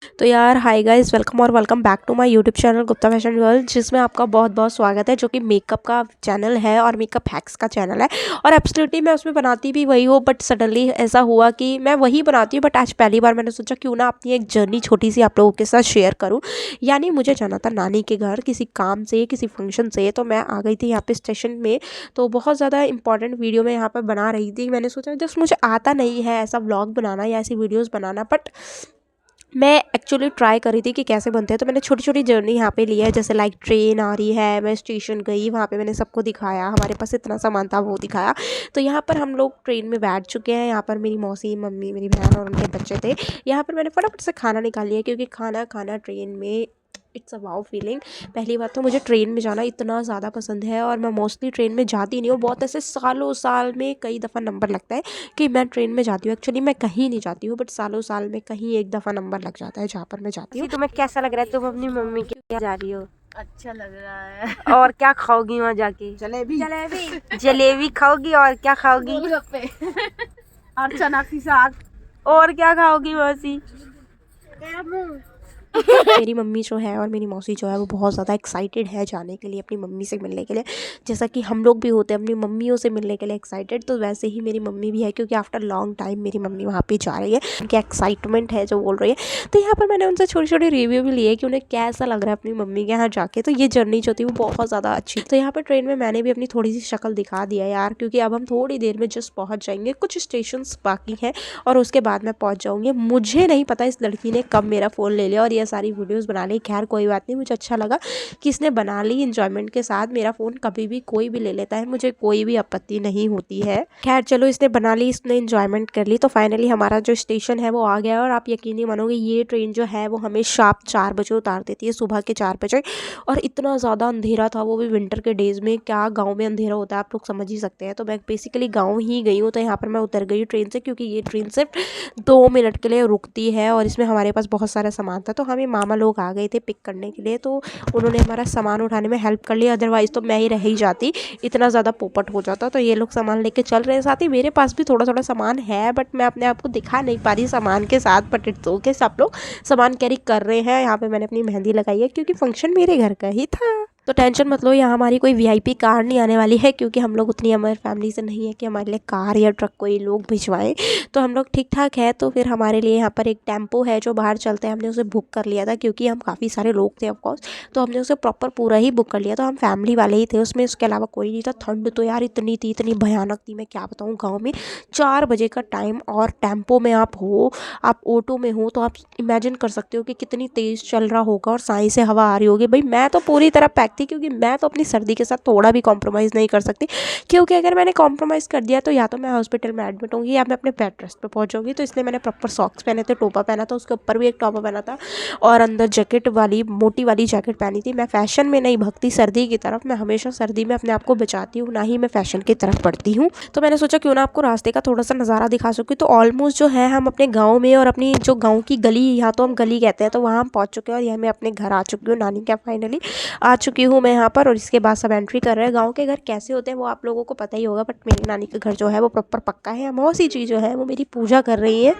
तो यार hi guys, welcome और welcome back to my YouTube channel Gupta fashion world, जिसमें आपका बहुत बहुत स्वागत है। जो कि मेकअप का चैनल है और मेकअप हैक्स का चैनल है। और एब्सोल्युटली मैं उसमें बनाती भी वही हूँ, बट सडनली ऐसा हुआ कि मैं वही बनाती हूँ, बट आज पहली बार मैंने सोचा क्यों ना अपनी एक जर्नी छोटी सी आप लोगों के साथ शेयर करूँ। यानी मुझे जाना था नानी के घर किसी काम से, किसी फंक्शन से। तो मैं आ गई थी यहाँ पे स्टेशन में। तो बहुत ज़्यादा इंपॉर्टेंट वीडियो मैं यहाँ पर बना रही थी। मैंने सोचा जस्ट मुझे आता नहीं है ऐसा व्लॉग बनाना या ऐसी वीडियोज़ बनाना, बट मैं एक्चुअली ट्राई कर रही थी कि कैसे बनते हैं। तो मैंने छोटी छोटी जर्नी यहाँ पे ली है, जैसे लाइक ट्रेन आ रही है, मैं स्टेशन गई, वहाँ पे मैंने सबको दिखाया, हमारे पास इतना सामान था वो दिखाया। तो यहाँ पर हम लोग ट्रेन में बैठ चुके हैं। यहाँ पर मेरी मौसी, मम्मी, मेरी बहन और उनके बच्चे थे। यहाँ पर मैंने फटाफट से खाना निकाल लिया, क्योंकि खाना खाना ट्रेन में इट्स अ वाओ फीलिंग। पहली बात तो मुझे ट्रेन में जाना इतना ज़्यादा पसंद है, और मैं मोस्टली ट्रेन में जाती नहीं हूँ। बहुत ऐसे सालों साल में कई दफ़ा नंबर लगता है कि मैं ट्रेन में जाती हूँ। एक्चुअली मैं कहीं नहीं जाती हूँ, बट सालों साल में कहीं एक दफ़ा नंबर लग जाता है जहाँ पर मैं जाती हूँ। तुम्हें कैसा लग रहा है? तुम अपनी मम्मी के यहाँ जा रही हो अच्छा लग रहा है। और क्या खाओगी वहाँ जाके? जलेबी जलेबी खाओगी और क्या खाओगी? गोलगप्पे और चना की साग। और क्या खाओगी मौसी? मेरी मम्मी जो है और मेरी मौसी जो है वो बहुत ज़्यादा एक्साइटेड है जाने के लिए, अपनी मम्मी से मिलने के लिए। जैसा कि हम लोग भी होते हैं अपनी मम्मियों से मिलने के लिए एक्साइटेड, तो वैसे ही मेरी मम्मी भी है, क्योंकि आफ्टर लॉन्ग टाइम मेरी मम्मी वहाँ पे जा रही है। उनकी एक्साइटमेंट है जो बोल रही है। तो यहाँ पर मैंने उनसे छोटी छोटी रिव्यू भी लिए कि उन्हें कैसा लग रहा है अपनी मम्मी के यहाँ जाके। तो ये जर्नी जो थी वो बहुत ज़्यादा अच्छी। तो यहाँ पर ट्रेन में मैंने भी अपनी थोड़ी सी शक्ल दिखा दिया यार, क्योंकि अब हम थोड़ी देर में जस्ट पहुँच जाएंगे, कुछ स्टेशन बाकी हैं और उसके बाद मैं पहुँच जाऊँगी। मुझे नहीं पता इस लड़की ने कब मेरा फ़ोन ले लिया और ये सारी वीडियोज़ बना ली। खैर कोई बात नहीं, मुझे अच्छा लगा कि इसने बना ली इंजॉयमेंट के साथ। मेरा फ़ोन कभी भी कोई भी ले लेता है, मुझे कोई भी आपत्ति नहीं होती है। खैर चलो, इसने बना ली, इसने इंजॉयमेंट कर ली। तो फाइनली हमारा जो स्टेशन है वो आ गया, और आप यकीन नहीं मानोगे, ये ट्रेन जो है वो हमें शार्प 4 बजे उतार देती है, सुबह के 4 बजे। और इतना ज़्यादा अंधेरा था, वो भी विंटर के डेज़ में। क्या गाँव में अंधेरा होता है आप लोग समझ ही सकते हैं। तो मैं बेसिकली गाँव ही गई हूँ। तो यहाँ पर मैं उतर गई ट्रेन से, क्योंकि ये ट्रेन सिर्फ 2 मिनट के लिए रुकती है, और इसमें हमारे पास बहुत सारा सामान था। तो हमें मामा लोग आ गए थे पिक करने के लिए, तो उन्होंने हमारा सामान उठाने में हेल्प कर लिया। अदरवाइज़ तो मैं ही रह ही जाती, इतना ज़्यादा पोपट हो जाता। तो ये लोग सामान लेके चल रहे हैं। साथ ही मेरे पास भी थोड़ा थोड़ा सामान है, बट मैं अपने आप को दिखा नहीं पा रही सामान के साथ। बट इट्स ओके, सब लोग सामान कैरी कर रहे हैं। यहाँ पे मैंने अपनी मेहंदी लगाई है, क्योंकि फंक्शन मेरे घर का ही था। तो टेंशन मत लो, यहाँ हमारी कोई वीआईपी कार नहीं आने वाली है, क्योंकि हम लोग उतनी हमारी फैमिली से नहीं है कि हमारे लिए कार या ट्रक कोई लोग भिजवाएं। तो हम लोग ठीक ठाक है। तो फिर हमारे लिए यहाँ पर एक टेम्पो है जो बाहर चलते हैं, हमने उसे बुक कर लिया था, क्योंकि हम काफ़ी सारे लोग थे ऑफकोर्स। तो हमने उसे प्रॉपर पूरा ही बुक कर लिया। तो हम फैमिली वाले ही थे उसमें, उसके अलावा कोई नहीं था। ठंड तो यार इतनी थी, इतनी भयानक थी, मैं क्या बताऊँ। गाँव में 4 बजे का टाइम और टेम्पो में आप हो, आप ऑटो में हो, तो आप इमेजिन कर सकते हो कि कितनी तेज़ चल रहा होगा और साई से हवा आ रही होगी। भाई मैं तो पूरी तरह पैक थी, क्योंकि मैं तो अपनी सर्दी के साथ थोड़ा भी कॉम्प्रोमाइज़ नहीं कर सकती। क्योंकि अगर मैंने कॉम्प्रोमाइज़ कर दिया तो या तो मैं हॉस्पिटल में एडमिट होंगी, या मैं अपने बेड रेस्ट पे पहुंच जाऊंगी। तो इसलिए मैंने प्रॉपर सॉक्स पहने थे, टोपा पहना था, उसके ऊपर भी एक टॉपा पहना था, और अंदर जैकेट वाली मोटी वाली जैकेट पहनी थी। मैं फैशन में नहीं भगती सर्दी की तरफ, मैं हमेशा सर्दी में अपने आप को बचाती हूँ, ना ही मैं फैशन की तरफ बढ़ती हूँ। तो मैंने सोचा क्यों ना आपको रास्ते का थोड़ा सा नज़ारा दिखा सकूँ। तो ऑलमोस्ट जो है हम अपने गाँव में, और अपनी जो गाँव की गली, यहाँ तो हम गली कहते हैं, तो वहाँ हम पहुँच चुके हैं। और यह मैं अपने घर आ चुकी हूँ, नानी क्या फाइनली आ चुकी हूँ मैं यहाँ पर। और इसके बाद सब एंट्री कर रहे हैं। गाँव के घर कैसे होते हैं वो आप लोगों को पता ही होगा, बट मेरी नानी का घर जो है वो प्रॉपर पक्का है। मौसी जी जो है वो मेरी पूजा कर रही है,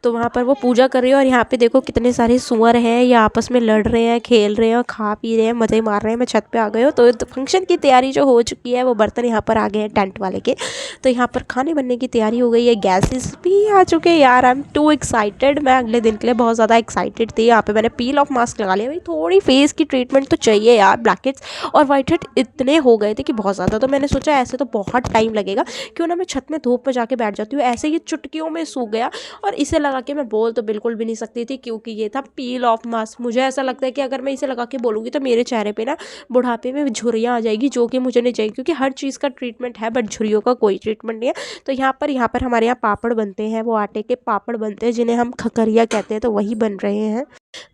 तो वहाँ पर वो पूजा कर रही है। और यहाँ पे देखो कितने सारे सुअर हैं, ये आपस में लड़ रहे हैं, खेल रहे हैं, और खा पी रहे हैं, मज़े मार रहे हैं। मैं छत पे आ गई हूँ। तो फंक्शन की तैयारी जो हो चुकी है, वो बर्तन यहाँ पर आ गए हैं टेंट वाले के। तो यहाँ पर खाने बनने की तैयारी हो गई है, गैसेस भी आ चुके हैं। यार आई एम टू एक्साइटेड, मैं अगले दिन के लिए बहुत ज़्यादा एक्साइटेड थी। यहाँ पे मैंने पील ऑफ मास्क लगा लिया। भाई थोड़ी फेस की ट्रीटमेंट तो चाहिए यार, ब्लैकेट्स और वाइट हेड इतने हो गए थे कि बहुत ज़्यादा। तो मैंने सोचा ऐसे तो बहुत टाइम लगेगा, क्यों ना मैं छत में धूप में जाके बैठ जाती हूँ। ऐसे ही चुटकियों में सूख गया, और इसे लगा के मैं बोल तो बिल्कुल भी नहीं सकती थी, क्योंकि ये था पील ऑफ मास्क। मुझे ऐसा लगता है कि अगर मैं इसे लगा के बोलूँगी तो मेरे चेहरे पे ना बुढ़ापे में झुर्रियाँ आ जाएगी, जो कि मुझे नहीं चाहिए, क्योंकि हर चीज़ का ट्रीटमेंट है, बट झुर्रियों का कोई ट्रीटमेंट नहीं है। तो यहाँ पर हमारे यहाँ पापड़ बनते हैं, वो आटे के पापड़ बनते हैं, जिन्हें हम खकरिया कहते हैं, तो वही बन रहे हैं।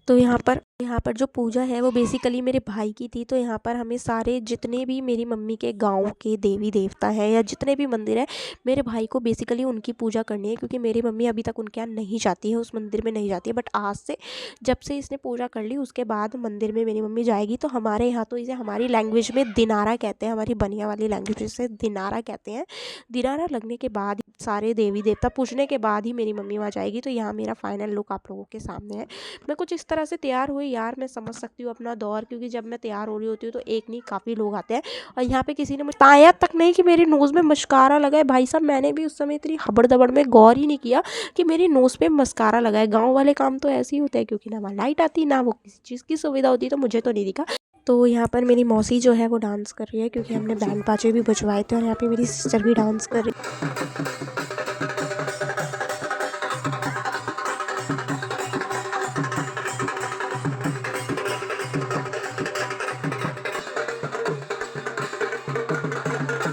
तो यहाँ पर जो पूजा है वो बेसिकली मेरे भाई की थी। तो यहाँ पर हमें सारे जितने भी मेरी मम्मी के गांव के देवी देवता हैं, या जितने भी मंदिर हैं, मेरे भाई को बेसिकली उनकी पूजा करनी है, क्योंकि मेरी मम्मी अभी तक उनके यहाँ नहीं जाती है, उस मंदिर में नहीं जाती है। बट आज से, जब से इसने पूजा कर ली, उसके बाद मंदिर में मेरी मम्मी जाएगी। तो हमारे यहाँ तो इसे हमारी लैंग्वेज में दिनारा कहते हैं, हमारी बनिया वाली लैंग्वेज से दिनारा कहते हैं। दिनारा लगने के बाद सारे देवी देवता पूजने के बाद ही मेरी मम्मी वहाँ जाएगी। तो यहाँ मेरा फाइनल लुक आप लोगों के सामने है। मैं कुछ कुछ इस तरह से तैयार हुई यार। मैं समझ सकती हूँ अपना दौर, क्योंकि जब मैं तैयार हो रही होती हूँ तो एक नहीं काफ़ी लोग आते हैं, और यहाँ पे किसी ने मुझे बताया तक नहीं कि मेरे नोज़ में मस्कारा लगा है। भाई साहब मैंने भी उस समय इतनी हबड़ दबड़ में गौर ही नहीं किया कि मेरी नोज़ पे मस्कारा लगा है। गाँव वाले काम तो ऐसे ही होते हैं, क्योंकि ना वहाँ लाइट आती ना वो किसी चीज़ की सुविधा होती, तो मुझे तो नहीं दिखा। तो यहाँ पर मेरी मौसी जो है वो डांस कर रही है, क्योंकि हमने बैंड बाजे भी बजवाए थे, और यहाँ पे मेरी सिस्टर भी डांस कर रही है।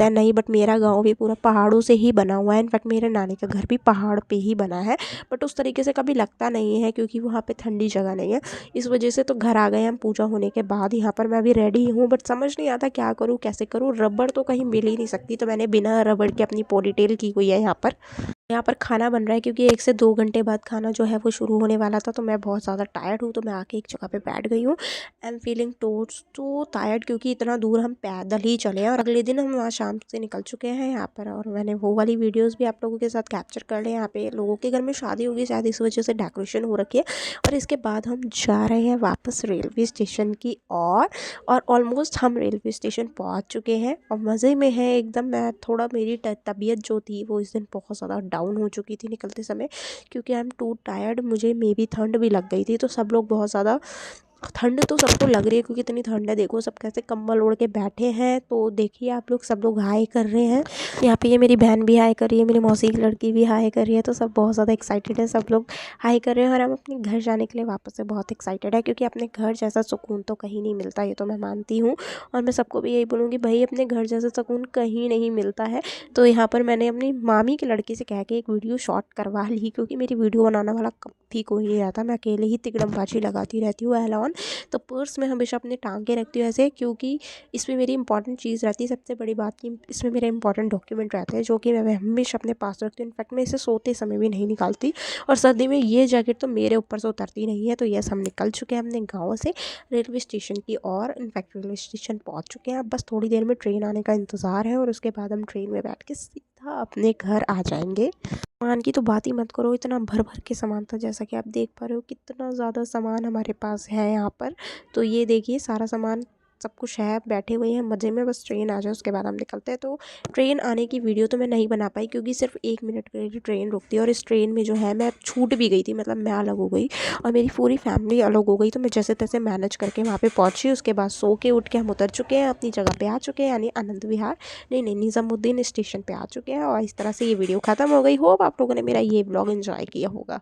नहीं, बट मेरा गांव भी पूरा पहाड़ों से ही बना हुआ है। इनफैक्ट मेरे नानी का घर भी पहाड़ पे ही बना है, बट उस तरीके से कभी लगता नहीं है, क्योंकि वहाँ पे ठंडी जगह नहीं है। इस वजह से तो घर आ गए हम पूजा होने के बाद। यहाँ पर मैं अभी रेडी हूँ, बट समझ नहीं आता क्या करूँ कैसे करूँ। रबड़ तो कहीं मिल ही नहीं सकती, तो मैंने बिना रबड़ के अपनी पोनीटेल की हुई है। यहाँ पर खाना बन रहा है, क्योंकि 1 से 2 घंटे बाद खाना जो है वो शुरू होने वाला था। तो मैं बहुत ज़्यादा टायर्ड हूँ, तो मैं आके एक जगह पे बैठ गई हूँ। I am feeling too tired, क्योंकि इतना दूर हम पैदल ही चले हैं, और अगले दिन हम वहाँ शाम से निकल चुके हैं यहाँ पर। और मैंने वो वाली वीडियोज़ भी आप लोगों के साथ कैप्चर कर ली। यहाँ पे लोगों के घर में शादी होगी शायद, इस वजह से डेकोरेशन हो रखी है। और इसके बाद हम जा रहे हैं वापस रेलवे स्टेशन की और ऑलमोस्ट हम रेलवे स्टेशन पहुँच चुके हैं, और मज़े में है एकदम। मैं थोड़ा मेरी तबीयत जो थी वो इस दिन बहुत ज़्यादा डाउन हो चुकी थी निकलते समय, क्योंकि आई एम टू टायर्ड। मुझे मे बी ठंड भी लग गई थी, तो सब लोग बहुत ज़्यादा, ठंड तो सबको लग रही है, क्योंकि इतनी ठंड है। देखो सब कैसे कंबल ओढ़ के बैठे हैं। तो देखिए आप लोग, सब लोग हाई कर रहे हैं। यहाँ पे ये मेरी बहन भी हाई कर रही है, मेरी मौसी की लड़की भी हाई कर रही है। तो सब बहुत ज़्यादा एक्साइटेड है, सब लोग हाई कर रहे हैं। और हम अपने घर जाने के लिए वापस से बहुत एक्साइटेड है, क्योंकि अपने घर जैसा सुकून तो कहीं नहीं मिलता, ये तो मैं मानती हूँ। और मैं सबको भी यही बोलूँगी, भाई अपने घर जैसा सुकून कहीं नहीं मिलता है। तो यहाँ पर मैंने अपनी मामी की लड़की से कह के एक वीडियो शॉट करवा ली, क्योंकि मेरी वीडियो बनाने वाला कभी कोई नहीं रहता। मैं अकेले ही तिकड़मबाजी लगाती रहती हूँ एलान। तो पर्स में हमेशा अपने टांगे रखती हूँ ऐसे, क्योंकि इसमें मेरी इंपॉर्टेंट चीज़ रहती है। सबसे बड़ी बात कि इसमें मेरे इंपॉर्टेंट डॉक्यूमेंट रहते हैं, जो कि मैं हमेशा अपने पास रखती हूँ। इनफैक्ट मैं इसे सोते समय भी नहीं निकालती। और सर्दी में ये जैकेट तो मेरे ऊपर से उतरती नहीं है। तो यस, हम निकल चुके हैं अपने गाँव से रेलवे स्टेशन की और। इनफैक्ट रेलवे स्टेशन पहुँच चुके हैं। अब बस थोड़ी देर में ट्रेन आने का इंतज़ार है, और उसके बाद हम ट्रेन में बैठ के सीधा अपने घर आ जाएंगे। सामान की तो बात ही मत करो, इतना भर भर के सामान था। जैसा कि आप देख पा रहे हो कितना ज़्यादा सामान हमारे पास है यहाँ पर। तो ये देखिए सारा सामान सब कुछ है, बैठे हुए हैं मज़े में। बस ट्रेन आ जाए उसके बाद हम निकलते हैं। तो ट्रेन आने की वीडियो तो मैं नहीं बना पाई, क्योंकि सिर्फ 1 मिनट के लिए ट्रेन रुकती है, और इस ट्रेन में जो है मैं छूट भी गई थी। मतलब मैं अलग हो गई और मेरी पूरी फैमिली अलग हो गई। तो मैं जैसे तैसे मैनेज करके वहाँ पे पहुँची। उसके बाद सो के उठ के हम उतर चुके हैं, अपनी जगह पे आ चुके हैं, यानी आनंद विहार नहीं निज़ामुद्दीन स्टेशन पे आ चुके हैं। और इस तरह से ये वीडियो ख़त्म हो गई। होप आप लोगों ने मेरा ये ब्लॉग एंजॉय किया होगा।